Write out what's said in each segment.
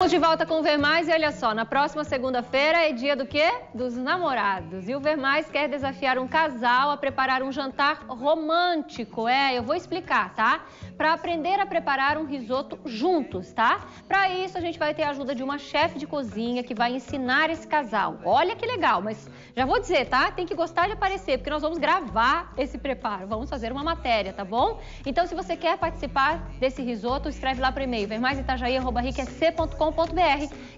Estamos de volta com o Ver Mais e olha só, na próxima segunda-feira é dia do quê? Dos namorados. E o Ver Mais quer desafiar um casal a preparar um jantar romântico. Eu vou explicar, tá? Para aprender a preparar um risoto juntos, tá? Para isso a gente vai ter a ajuda de uma chefe de cozinha que vai ensinar esse casal. Olha que legal, mas já vou dizer, tá? Tem que gostar de aparecer, porque nós vamos gravar esse preparo. Vamos fazer uma matéria, tá bom? Então, se você quer participar desse risoto, escreve lá pro e-mail vermaisitajaí@riquec.com.br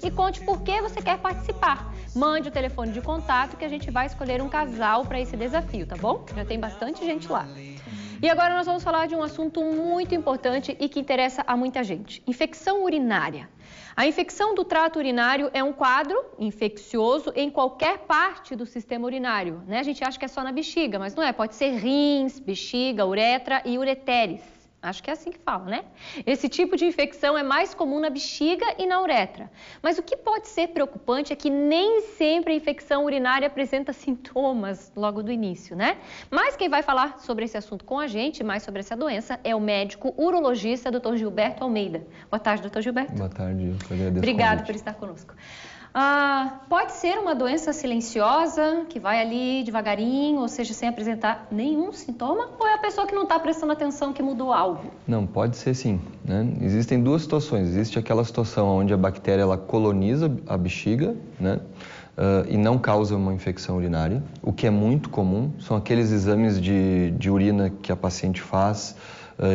e conte por que você quer participar. Mande o telefone de contato que a gente vai escolher um casal para esse desafio, tá bom? Já tem bastante gente lá. E agora nós vamos falar de um assunto muito importante e que interessa a muita gente: infecção urinária. A infecção do trato urinário é um quadro infeccioso em qualquer parte do sistema urinário, né? A gente acha que é só na bexiga, mas não é. Pode ser rins, bexiga, uretra e ureteres. Acho que é assim que fala, né? Esse tipo de infecção é mais comum na bexiga e na uretra. Mas o que pode ser preocupante é que nem sempre a infecção urinária apresenta sintomas logo do início, né? Mas quem vai falar sobre esse assunto com a gente, mais sobre essa doença, é o médico urologista, Dr. Gilberto Almeida. Boa tarde, Dr. Gilberto. Boa tarde, eu agradeço. Obrigada por estar conosco. Pode ser uma doença silenciosa, que vai ali devagarinho, ou seja, sem apresentar nenhum sintoma? Ou é a pessoa que não está prestando atenção que mudou algo? Não, pode ser sim, né? Existem duas situações. Existe aquela situação onde a bactéria ela coloniza a bexiga, né? E não causa uma infecção urinária. O que é muito comum são aqueles exames de urina que a paciente faz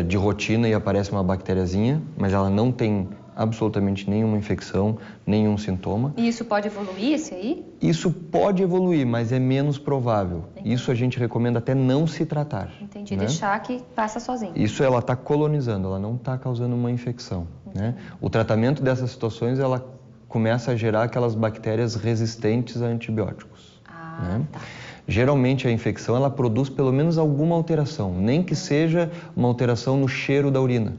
de rotina e aparece uma bactériazinha, mas ela não tem absolutamente nenhuma infecção, nenhum sintoma. E isso pode evoluir, esse aí? Isso pode evoluir, mas é menos provável. Entendi. Isso a gente recomenda até não se tratar. Entendi, né? deixar que passa sozinho. Isso ela está colonizando, ela não está causando uma infecção. Né? O tratamento dessas situações, ela começa a gerar aquelas bactérias resistentes a antibióticos. Né? Tá. Geralmente a infecção ela produz pelo menos alguma alteração, nem que seja uma alteração no cheiro da urina.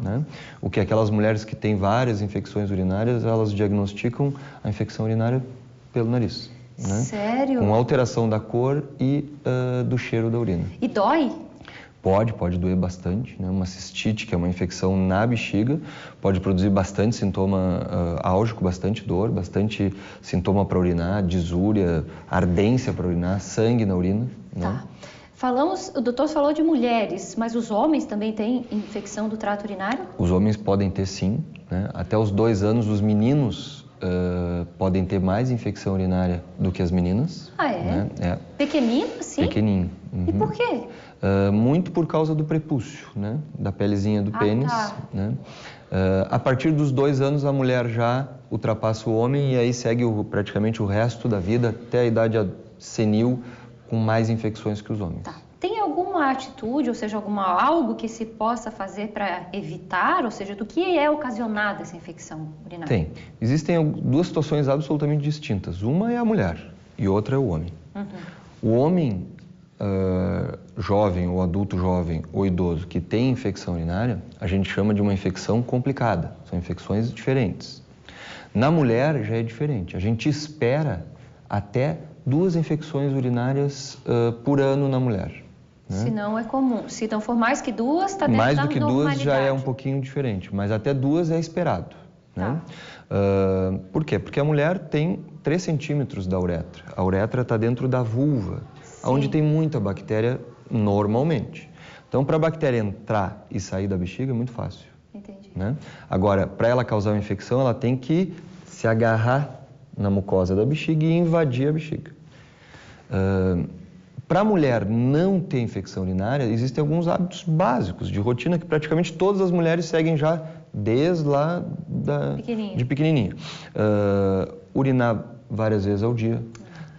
Né? O que aquelas mulheres que têm várias infecções urinárias, elas diagnosticam a infecção urinária pelo nariz. Né? Sério? Com alteração da cor e do cheiro da urina. E dói? Pode doer bastante, né? Uma cistite, que é uma infecção na bexiga, pode produzir bastante sintoma álgico, bastante dor, bastante sintoma para urinar, disúria, ardência para urinar, sangue na urina. Tá. Né? O doutor falou de mulheres, mas os homens também têm infecção do trato urinário? Os homens podem ter sim, né? Até os 2 anos os meninos podem ter mais infecção urinária do que as meninas. Ah, é? Né? É. Pequenino, assim? Pequenininho. Uhum. E por quê? Muito por causa do prepúcio, né? Da pelezinha do pênis. Tá. Né? A partir dos 2 anos a mulher já ultrapassa o homem e aí segue praticamente o resto da vida até a idade senil com mais infecções que os homens. Tá. Tem alguma atitude, ou seja, algo que se possa fazer para evitar, ou seja, do que é ocasionada essa infecção urinária? Tem. Existem 2 situações absolutamente distintas. Uma é a mulher e outra é o homem. Uhum. O homem jovem, ou adulto jovem, ou idoso que tem infecção urinária, a gente chama de uma infecção complicada. São infecções diferentes. Na mulher já é diferente. A gente espera até 2 infecções urinárias por ano na mulher. Né? Se não é comum. Se não for mais que 2, está dentro mais da do que 2 já é um pouquinho diferente, mas até 2 é esperado. Né? Por quê? Porque a mulher tem 3 centímetros da uretra. A uretra está dentro da vulva, onde tem muita bactéria normalmente. Então, para a bactéria entrar e sair da bexiga é muito fácil. Entendi. Né? Agora, para ela causar uma infecção, ela tem que se agarrar na mucosa da bexiga e invadir a bexiga. Para a mulher não ter infecção urinária, existem alguns hábitos básicos de rotina que praticamente todas as mulheres seguem já desde lá de pequenininha. Urinar várias vezes ao dia,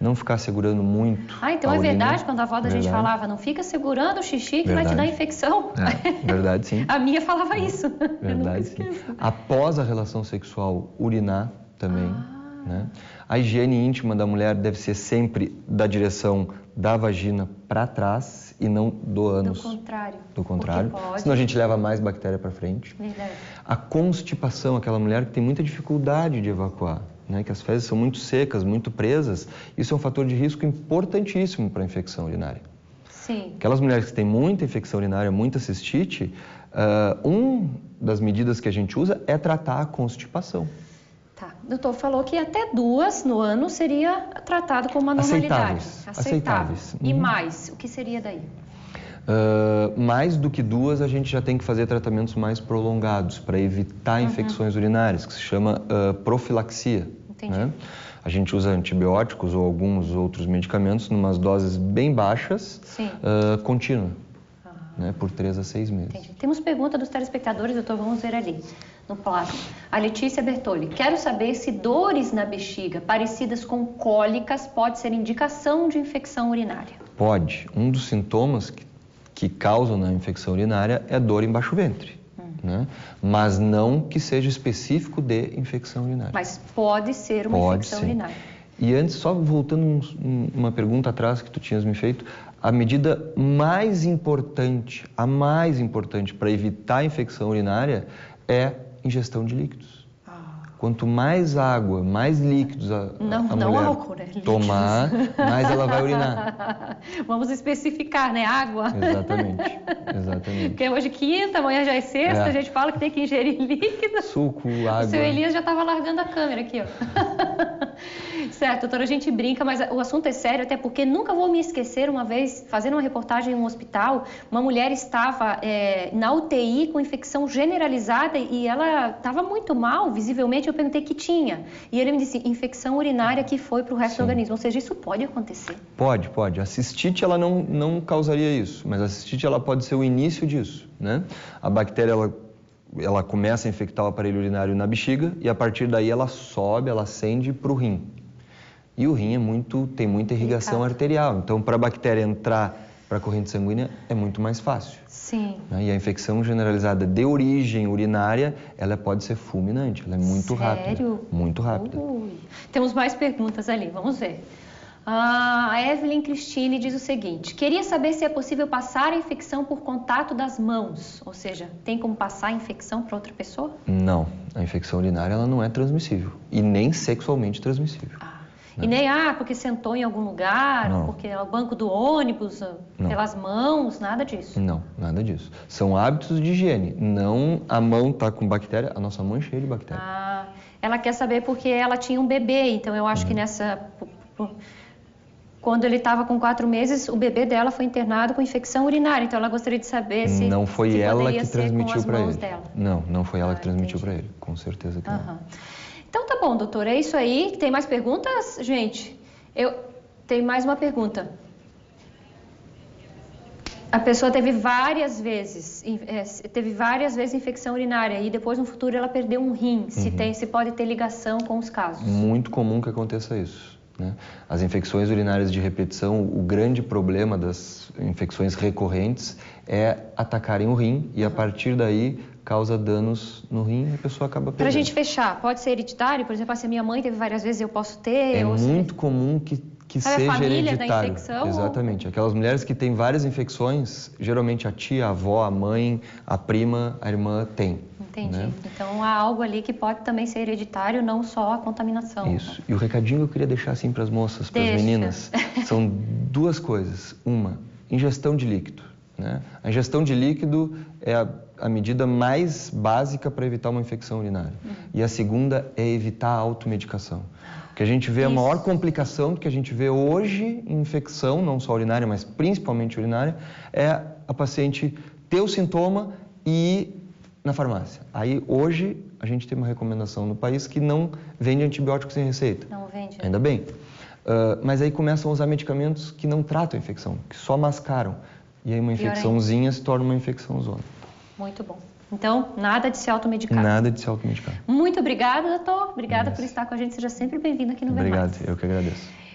não ficar segurando muito então a é urina. verdade quando a avó da gente falava, não fica segurando o xixi que vai te dar infecção. Verdade, sim. A minha falava isso. Verdade, sim. Após a relação sexual, urinar também. Né? A higiene íntima da mulher deve ser sempre da direção da vagina para trás e não do ânus. Do contrário. Senão a gente leva mais bactéria para frente. Verdade. A constipação, aquela mulher que tem muita dificuldade de evacuar, né? Que as fezes são muito secas, muito presas, isso é um fator de risco importantíssimo para a infecção urinária. Sim. Aquelas mulheres que têm muita infecção urinária, muita cistite, das medidas que a gente usa é tratar a constipação. Tá. Doutor, falou que até 2 no ano seria tratado como uma normalidade. Aceitáveis. E mais, o que seria daí? Mais do que 2, a gente já tem que fazer tratamentos mais prolongados para evitar infecções urinárias, que se chama profilaxia. Entendi. Né? A gente usa antibióticos ou alguns outros medicamentos em umas doses bem baixas, contínua, né? Por 3 a 6 meses. Entendi. Temos pergunta dos telespectadores, doutor, vamos ver ali no plasma. A Letícia Bertoli, quero saber se dores na bexiga parecidas com cólicas pode ser indicação de infecção urinária. Pode. Um dos sintomas que causam na infecção urinária é dor em baixo ventre, né? Mas não que seja específico de infecção urinária. Mas pode ser uma infecção urinária. E antes, só voltando uma pergunta atrás que tu tinhas me feito, a medida mais importante para evitar a infecção urinária é ingestão de líquidos. Quanto mais água, mais líquidos a mulher álcool, né? tomar, mais ela vai urinar. Vamos especificar, né? Água. Exatamente. Porque hoje é quinta, amanhã já é sexta, a gente fala que tem que ingerir líquido. Suco, água. O seu Elias já estava largando a câmera aqui, ó. Certo, doutora, a gente brinca, mas o assunto é sério, até porque nunca vou me esquecer, uma vez, fazendo uma reportagem em um hospital, uma mulher estava na UTI com infecção generalizada e ela estava muito mal, visivelmente. Eu perguntei que tinha. E ele me disse, infecção urinária que foi para o resto do organismo. Ou seja, isso pode acontecer? Pode. A cistite, ela não causaria isso, mas a cistite, ela pode ser o início disso, né? A bactéria, ela começa a infectar o aparelho urinário na bexiga e a partir daí ela sobe, ela ascende para o rim. E o rim tem muita irrigação arterial, então para a bactéria entrar para a corrente sanguínea é muito mais fácil. Sim. E a infecção generalizada de origem urinária, ela pode ser fulminante, ela é muito rápida. Muito rápida. Temos mais perguntas ali, vamos ver. A Evelyn Cristine diz o seguinte, queria saber se é possível passar a infecção por contato das mãos, ou seja, tem como passar a infecção para outra pessoa? Não, a infecção urinária ela não é transmissível e nem sexualmente transmissível. E nem, porque sentou em algum lugar, porque é o banco do ônibus, pelas mãos, nada disso? Não, nada disso. São hábitos de higiene, não a mão está com bactéria, a nossa mão é cheia de bactéria. Ela quer saber porque ela tinha um bebê, então eu acho que quando ele estava com 4 meses, o bebê dela foi internado com infecção urinária, então ela gostaria de saber se não foi ela que transmitiu para ele. Dela. Não foi ela que transmitiu para ele, com certeza que não. Então tá bom, doutora, é isso aí. Tem mais perguntas, gente? Tem mais uma pergunta. A pessoa teve várias vezes infecção urinária e depois no futuro ela perdeu um rim. Se pode ter ligação com os casos? Muito comum que aconteça isso, né? As infecções urinárias de repetição, o grande problema das infecções recorrentes é atacarem o rim e a partir daí causa danos no rim e a pessoa acaba perdendo. Para a gente fechar, pode ser hereditário? Por exemplo, se a minha mãe teve várias vezes, eu posso ter? É muito comum que seja a família hereditário. Da infecção? Exatamente. Aquelas mulheres que têm várias infecções, geralmente a tia, a avó, a mãe, a prima, a irmã tem. Entendi. Né? Então há algo ali que pode também ser hereditário, não só a contaminação. Isso. E o recadinho que eu queria deixar assim para as moças, para as meninas, são 2 coisas. Uma, ingestão de líquido. Né? A ingestão de líquido é a medida mais básica para evitar uma infecção urinária. E a segunda é evitar a automedicação. Porque a gente vê a maior complicação que a gente vê hoje em infecção, não só urinária, mas principalmente urinária, é a paciente ter o sintoma e ir na farmácia. Aí hoje a gente tem uma recomendação no país que não vende antibióticos sem receita. Não vende. Ainda bem. Mas aí começam a usar medicamentos que não tratam a infecção, que só mascaram. E aí uma infecçãozinha se torna uma infecção zona. Muito bom. Então, nada de se automedicar. Nada de se automedicar. Muito obrigada, doutor. Obrigada por estar com a gente. Seja sempre bem-vindo aqui no Ver Mais. Obrigado, eu que agradeço.